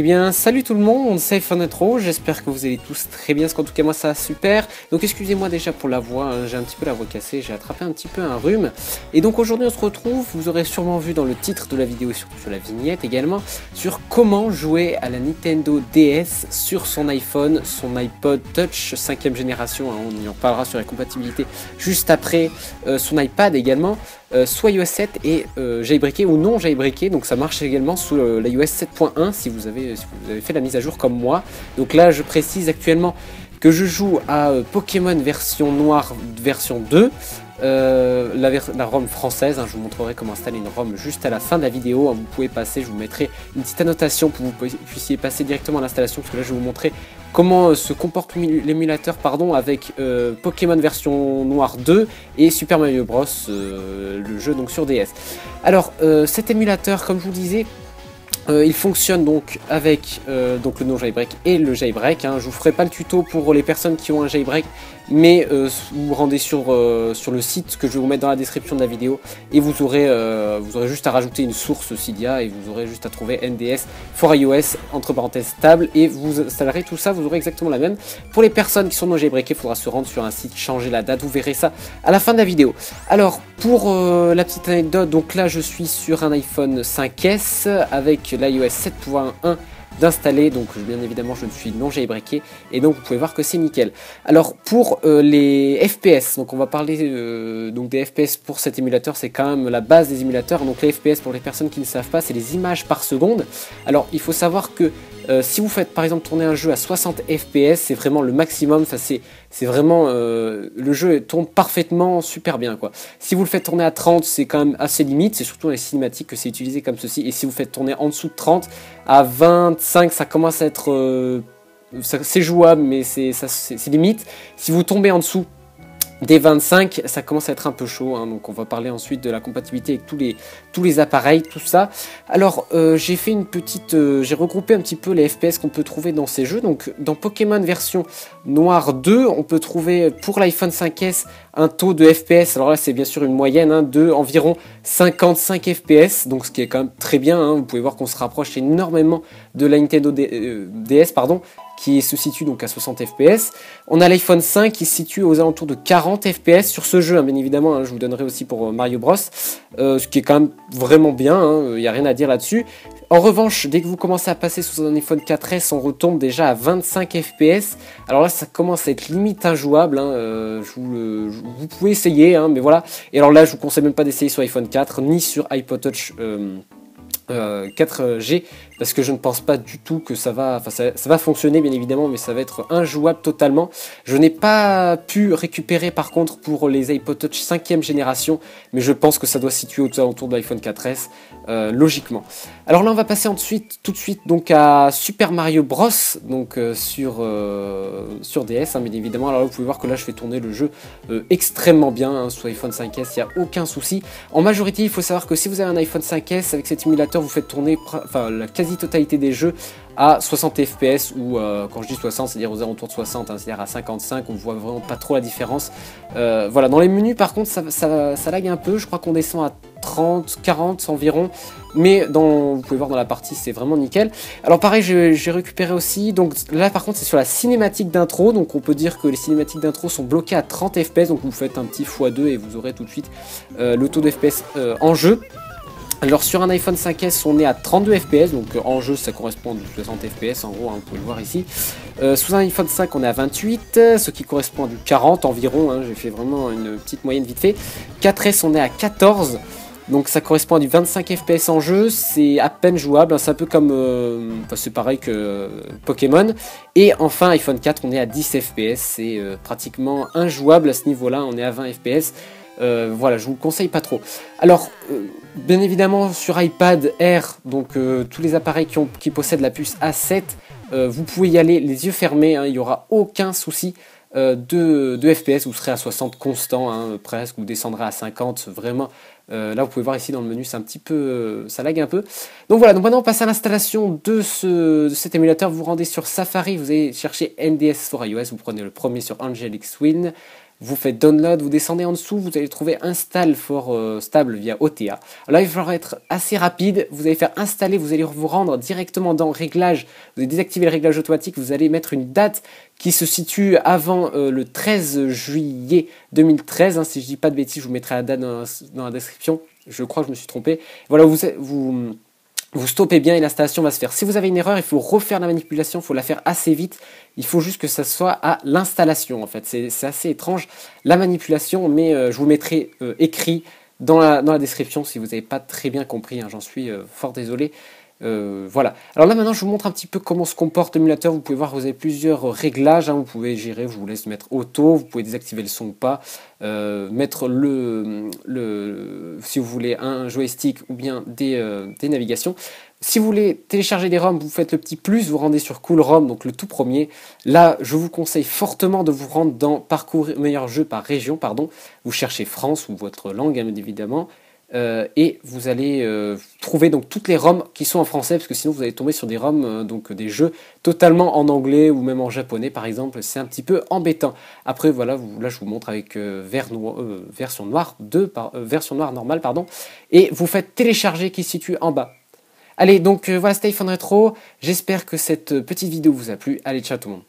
Eh bien, salut tout le monde, c'est iPhone Intro, j'espère que vous allez tous très bien, parce qu'en tout cas moi ça va super. Donc excusez-moi déjà pour la voix, hein, j'ai un petit peu la voix cassée, j'ai attrapé un petit peu un rhume. Et donc aujourd'hui on se retrouve, vous aurez sûrement vu dans le titre de la vidéo et surtout sur la vignette également, sur comment jouer à la Nintendo DS sur son iPhone, son iPod Touch 5ème génération, hein, on y en parlera sur la compatibilité juste après, son iPad également. Soit iOS 7 et jailbreaké ou non jailbreaké, donc ça marche également sous l'iOS 7.1 si vous avez fait la mise à jour comme moi. Donc là je précise actuellement que je joue à Pokémon version noire version 2, la ROM française, hein, je vous montrerai comment installer une ROM juste à la fin de la vidéo, hein, vous pouvez passer, je vous mettrai une petite annotation pour que vous puissiez passer directement à l'installation, parce que là je vais vous montrer comment se comporte l'émulateur avec Pokémon version noire 2 et Super Mario Bros, le jeu donc sur DS. Alors cet émulateur, comme je vous le disais, il fonctionne donc avec donc le non jailbreak et le jailbreak, hein. Je vous ferai pas le tuto pour les personnes qui ont un jailbreak, mais vous vous rendez sur le site que je vais vous mettre dans la description de la vidéo et vous aurez juste à rajouter une source Cydia et vous aurez juste à trouver NDS for iOS entre parenthèses stable et vous installerez tout ça, vous aurez exactement la même. Pour les personnes qui sont non jailbreakées, il faudra se rendre sur un site, changer la date, vous verrez ça à la fin de la vidéo. Alors pour la petite anecdote, donc là je suis sur un iPhone 5S avec l'iOS 7.1 d'installer, donc bien évidemment je ne suis non jailbreaké et donc vous pouvez voir que c'est nickel. Alors pour les FPS, donc on va parler donc des FPS pour cet émulateur, c'est quand même la base des émulateurs. Donc les FPS, pour les personnes qui ne savent pas, c'est les images par seconde. Alors il faut savoir que si vous faites par exemple tourner un jeu à 60 FPS, c'est vraiment le maximum, c'est vraiment le jeu tourne parfaitement super bien quoi. Si vous le faites tourner à 30, c'est quand même assez limite, c'est surtout dans les cinématiques que c'est utilisé comme ceci, et si vous faites tourner en dessous de 30, à 25 ça commence à être c'est jouable, mais c'est limite. Si vous tombez en dessous des 25, ça commence à être un peu chaud, hein, donc on va parler ensuite de la compatibilité avec tous les appareils, tout ça. Alors j'ai fait une petite, j'ai regroupé un petit peu les FPS qu'on peut trouver dans ces jeux. Donc dans Pokémon version noire 2, on peut trouver pour l'iPhone 5S un taux de FPS, alors là c'est bien sûr une moyenne, hein, de environ 55 FPS, donc ce qui est quand même très bien, hein. Vous pouvez voir qu'on se rapproche énormément de la Nintendo DS, pardon, qui se situe donc à 60 fps. On a l'iPhone 5 qui se situe aux alentours de 40 fps sur ce jeu, hein, bien évidemment, hein, je vous donnerai aussi pour Mario Bros, ce qui est quand même vraiment bien, il n'y a rien à dire là-dessus. En revanche, dès que vous commencez à passer sous un iPhone 4S, on retombe déjà à 25 fps. Alors là, ça commence à être limite injouable, hein, vous pouvez essayer, hein, mais voilà. Et alors là, je vous conseille même pas d'essayer sur iPhone 4, ni sur iPod Touch 4G, parce que je ne pense pas du tout que ça va fonctionner bien évidemment, mais ça va être injouable totalement. Je n'ai pas pu récupérer par contre pour les iPod Touch 5ème génération, mais je pense que ça doit se situer aux alentours de l'iPhone 4S, logiquement. Alors là on va passer tout de suite donc à Super Mario Bros, donc sur DS, hein, bien évidemment. Alors là, vous pouvez voir que là je fais tourner le jeu extrêmement bien, hein, sur iPhone 5S, il n'y a aucun souci. En majorité, il faut savoir que si vous avez un iPhone 5S avec cet émulateur, vous faites tourner la quasi-totalité des jeux à 60 fps ou quand je dis 60, c'est-à-dire aux alentours de 60, hein, c'est-à-dire à 55, on voit vraiment pas trop la différence. Voilà, dans les menus par contre ça lag un peu, je crois qu'on descend à 30, 40 environ, mais vous pouvez voir dans la partie c'est vraiment nickel. Alors pareil, j'ai récupéré aussi, donc là par contre c'est sur la cinématique d'intro, donc on peut dire que les cinématiques d'intro sont bloquées à 30 fps, donc vous faites un petit x2 et vous aurez tout de suite le taux de fps en jeu. Alors sur un iPhone 5S on est à 32 fps, donc en jeu ça correspond à 60 fps en gros, hein, vous pouvez le voir ici. Sous un iPhone 5 on est à 28, ce qui correspond à du 40 environ, hein, j'ai fait vraiment une petite moyenne vite fait. 4S on est à 14, donc ça correspond à du 25 fps en jeu, c'est à peine jouable, hein, c'est un peu comme, c'est pareil que Pokémon. Et enfin iPhone 4 on est à 10 fps, c'est pratiquement injouable à ce niveau là, on est à 20 fps. Voilà, je vous le conseille pas trop. Alors, bien évidemment, sur iPad Air, donc tous les appareils qui possèdent la puce A7, vous pouvez y aller les yeux fermés, hein, il n'y aura aucun souci de FPS, vous serez à 60 constant, hein, presque, vous descendrez à 50, vraiment. Là, vous pouvez voir ici dans le menu, c'est un petit peu, ça lag un peu. Donc voilà, donc maintenant on passe à l'installation de cet émulateur. Vous vous rendez sur Safari, vous allez chercher NDS for iOS, vous prenez le premier sur Angelic Twin. vous faites download, vous descendez en dessous, vous allez trouver install for stable via OTA. Là il va falloir être assez rapide, vous allez faire installer, vous allez vous rendre directement dans réglages, vous allez désactiver le réglage automatique, vous allez mettre une date qui se situe avant le 13 juillet 2013, hein, si je dis pas de bêtises, je vous mettrai la date dans la description, je crois que je me suis trompé. Voilà, vous stoppez bien et l'installation va se faire. Si vous avez une erreur, il faut refaire la manipulation, il faut la faire assez vite. Il faut juste que ça soit à l'installation en fait. C'est assez étrange la manipulation, mais je vous mettrai écrit dans la description si vous n'avez pas très bien compris, hein, j'en suis fort désolé. Voilà. Alors là maintenant je vous montre un petit peu comment se comporte l'émulateur. Vous pouvez voir que vous avez plusieurs réglages, hein. Vous pouvez gérer, je vous laisse mettre auto, vous pouvez désactiver le son ou pas, mettre si vous voulez un joystick ou bien des navigations. Si vous voulez télécharger des ROM, vous faites le petit plus, vous rendez sur Cool ROM, donc le tout premier. Là, je vous conseille fortement de vous rendre dans Parcours meilleurs jeux par région, pardon. Vous cherchez France ou votre langue, hein, évidemment. Et vous allez trouver donc toutes les ROM qui sont en français, parce que sinon vous allez tomber sur des ROM, donc des jeux totalement en anglais ou même en japonais par exemple, c'est un petit peu embêtant. Après voilà, là je vous montre avec version noire version noire normale pardon, et vous faites télécharger qui se situe en bas. Allez donc voilà, c'était iPhone Retro, j'espère que cette petite vidéo vous a plu, allez ciao tout le monde.